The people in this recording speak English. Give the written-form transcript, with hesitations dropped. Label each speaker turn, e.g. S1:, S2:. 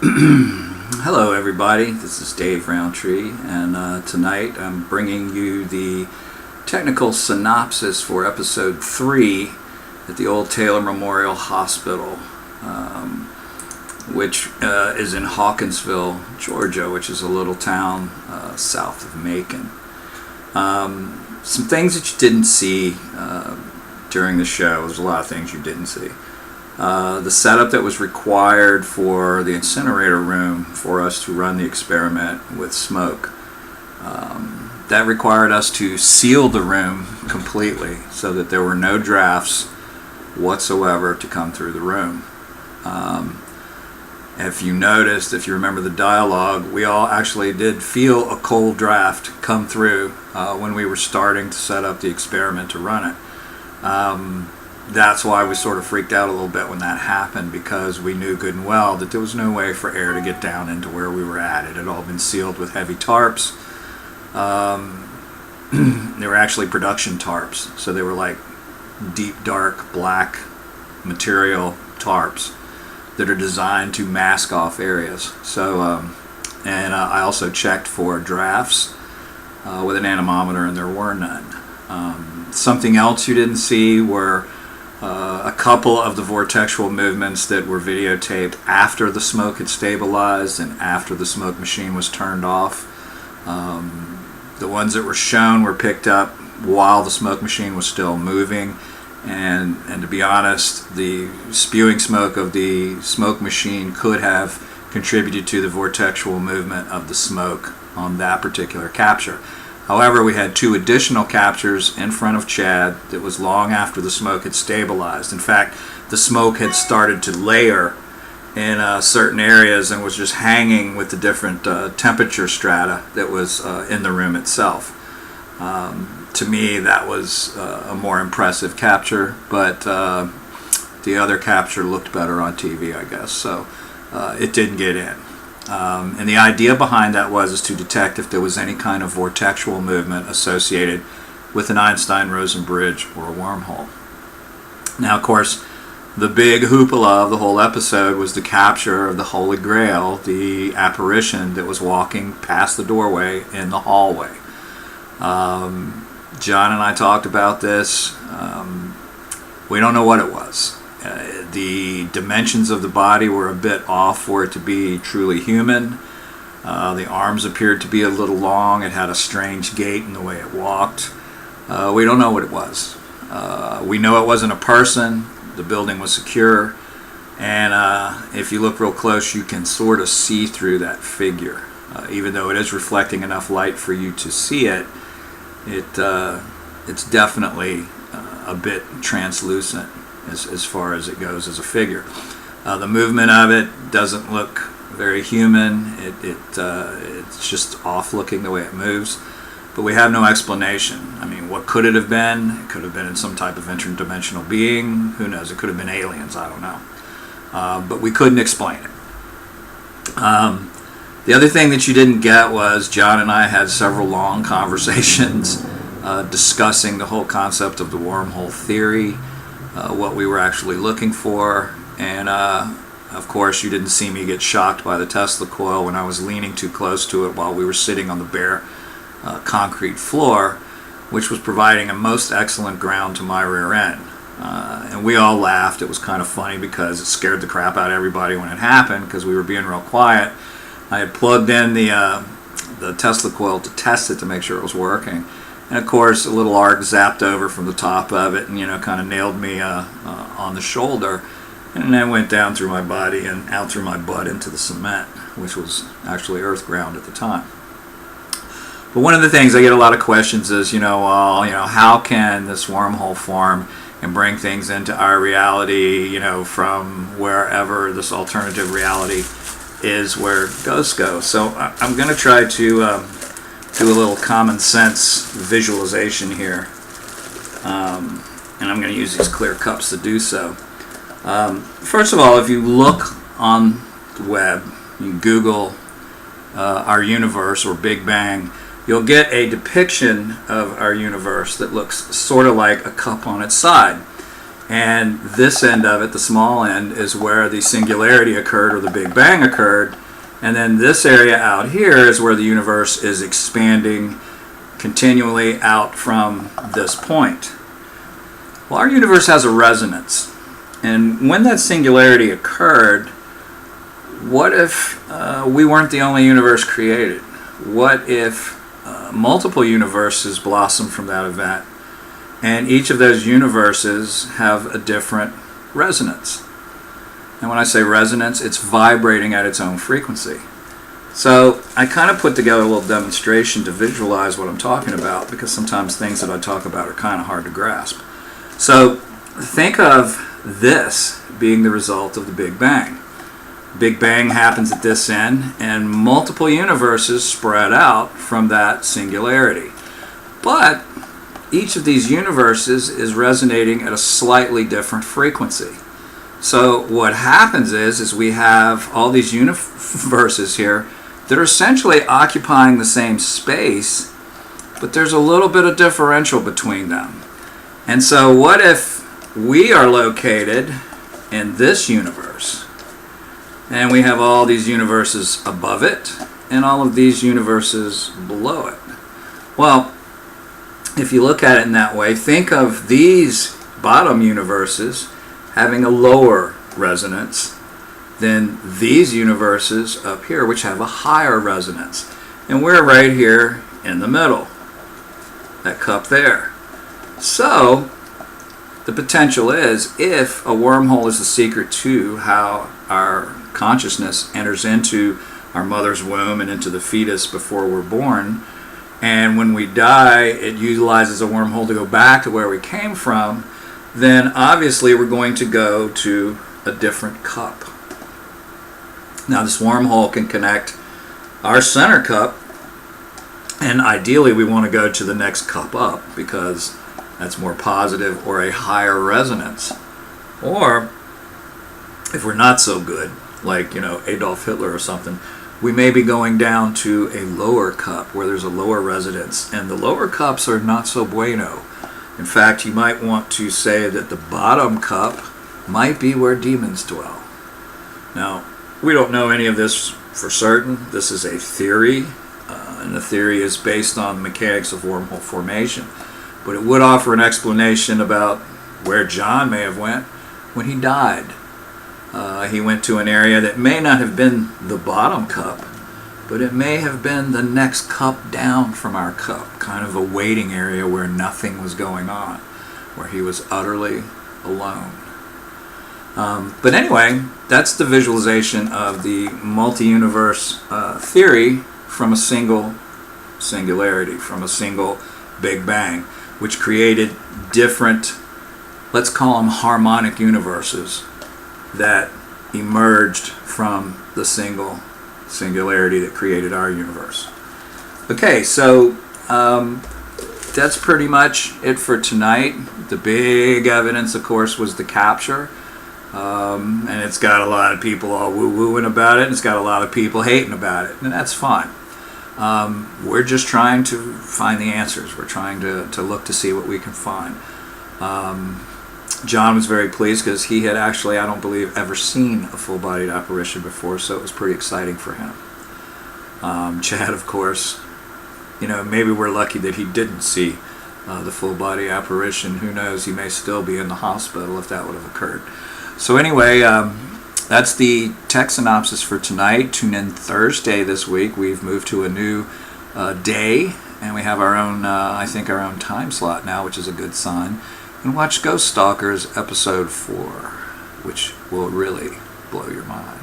S1: Hello everybody, this is Dave Roundtree, and tonight I'm bringing you the technical synopsis for episode 3 at the Old Taylor Memorial Hospital, which is in Hawkinsville, Georgia, which is a little town south of Macon. Some things that you didn't see during the show. There's a lot of things you didn't see. The setup that was required for the incinerator room for us to run the experiment with smoke. That required us to seal the room completely so that there were no drafts whatsoever to come through the room. If you noticed, if you remember the dialogue, we all actually did feel a cold draft come through when we were starting to set up the experiment to run it. That's why we sort of freaked out a little bit when that happened, because we knew good and well that there was no way for air to get down into where we were at. It had all been sealed with heavy tarps. They were actually production tarps, so they were like deep, dark, black material tarps that are designed to mask off areas. So, I also checked for drafts with an anemometer, and there were none. Something else you didn't see were a couple of the vortexual movements that were videotaped after the smoke had stabilized and after the smoke machine was turned off. The ones that were shown were picked up while the smoke machine was still moving, and to be honest, the spewing smoke of the smoke machine could have contributed to the vortexual movement of the smoke on that particular capture. However, we had 2 additional captures in front of Chad that was long after the smoke had stabilized. In fact, the smoke had started to layer in certain areas and was just hanging with the different temperature strata that was in the room itself. To me, that was a more impressive capture, but the other capture looked better on TV, I guess, so it didn't get in. And the idea behind that was to detect if there was any kind of vortexual movement associated with an Einstein-Rosen bridge or a wormhole. Now, of course, the big hoopla of the whole episode was the capture of the Holy Grail, the apparition that was walking past the doorway in the hallway. John and I talked about this. We don't know what it was. The dimensions of the body were a bit off for it to be truly human. The arms appeared to be a little long. It had a strange gait in the way it walked. We don't know what it was. We know it wasn't a person. The building was secure. And if you look real close, you can sort of see through that figure. Even though it is reflecting enough light for you to see it, it's definitely a bit translucent as far as it goes as a figure. The movement of it doesn't look very human. It's just off looking the way it moves, but we have no explanation. I mean, what could it have been? It could have been in some type of interdimensional being. Who knows? It could have been aliens. I don't know. But we couldn't explain it. The other thing that you didn't get was John and I had several long conversations discussing the whole concept of the wormhole theory, what we were actually looking for, and of course you didn't see me get shocked by the Tesla coil when I was leaning too close to it while we were sitting on the bare concrete floor, which was providing a most excellent ground to my rear end. And we all laughed. It was kind of funny because it scared the crap out of everybody when it happened, because we were being real quiet. I had plugged in the Tesla coil to test it to make sure it was working. And of course, a little arc zapped over from the top of it and, kind of nailed me on the shoulder. And then went down through my body and out through my butt into the cement, which was actually earth ground at the time. But one of the things I get a lot of questions is, how can this wormhole form and bring things into our reality, from wherever this alternative reality is where ghosts go. So I'm going to try to do a little common sense visualization here, and I'm going to use these clear cups to do so. First of all, if you look on the web, you Google our universe or Big Bang, you'll get a depiction of our universe that looks sort of like a cup on its side. And this end of it, the small end, is where the singularity occurred or the Big Bang occurred. And then this area out here is where the universe is expanding continually out from this point. Well, our universe has a resonance. And when that singularity occurred, what if we weren't the only universe created? What if multiple universes blossom from that event? And each of those universes have a different resonance. And when I say resonance, it's vibrating at its own frequency. So I kind of put together a little demonstration to visualize what I'm talking about, because sometimes things that I talk about are kind of hard to grasp. So think of this being the result of the Big Bang. Big Bang happens at this end, and multiple universes spread out from that singularity. But each of these universes is resonating at a slightly different frequency. So what happens is we have all these universes here that are essentially occupying the same space, but there's a little bit of differential between them. And so what if we are located in this universe, and we have all these universes above it and all of these universes below it? Well, if you look at it in that way, think of these bottom universes having a lower resonance than these universes up here, which have a higher resonance. And we're right here in the middle, that cup there. So the potential is, if a wormhole is the secret to how our consciousness enters into our mother's womb and into the fetus before we're born, and when we die it utilizes a wormhole to go back to where we came from, then obviously we're going to go to a different cup. Now this wormhole can connect our center cup, and ideally we want to go to the next cup up because that's more positive or a higher resonance. Or if we're not so good, like Adolf Hitler or something, we may be going down to a lower cup where there's a lower resonance, and the lower cups are not so bueno. In fact, you might want to say that the bottom cup might be where demons dwell. Now, we don't know any of this for certain. This is a theory, and the theory is based on the mechanics of wormhole formation. But it would offer an explanation about where John may have went when he died. He went to an area that may not have been the bottom cup, but it may have been the next cup down from our cup, kind of a waiting area where nothing was going on, where he was utterly alone. But anyway, that's the visualization of the multi-universe theory from a single singularity, from a single Big Bang, which created different, let's call them harmonic universes that emerged from the singularity that created our universe. Okay, so that's pretty much it for tonight. The big evidence, of course, was the capture. And it's got a lot of people all woo-wooing about it, and it's got a lot of people hating about it, and that's fine. We're just trying to find the answers. We're trying to look to see what we can find. John was very pleased because he had actually, I don't believe, ever seen a full-bodied apparition before, so it was pretty exciting for him. Chad, of course, maybe we're lucky that he didn't see the full-body apparition. Who knows, he may still be in the hospital if that would have occurred. So anyway, that's the tech synopsis for tonight. Tune in Thursday this week. We've moved to a new day, and we have our own, I think, our own time slot now, which is a good sign. And watch Ghost Stalkers episode 4, which will really blow your mind.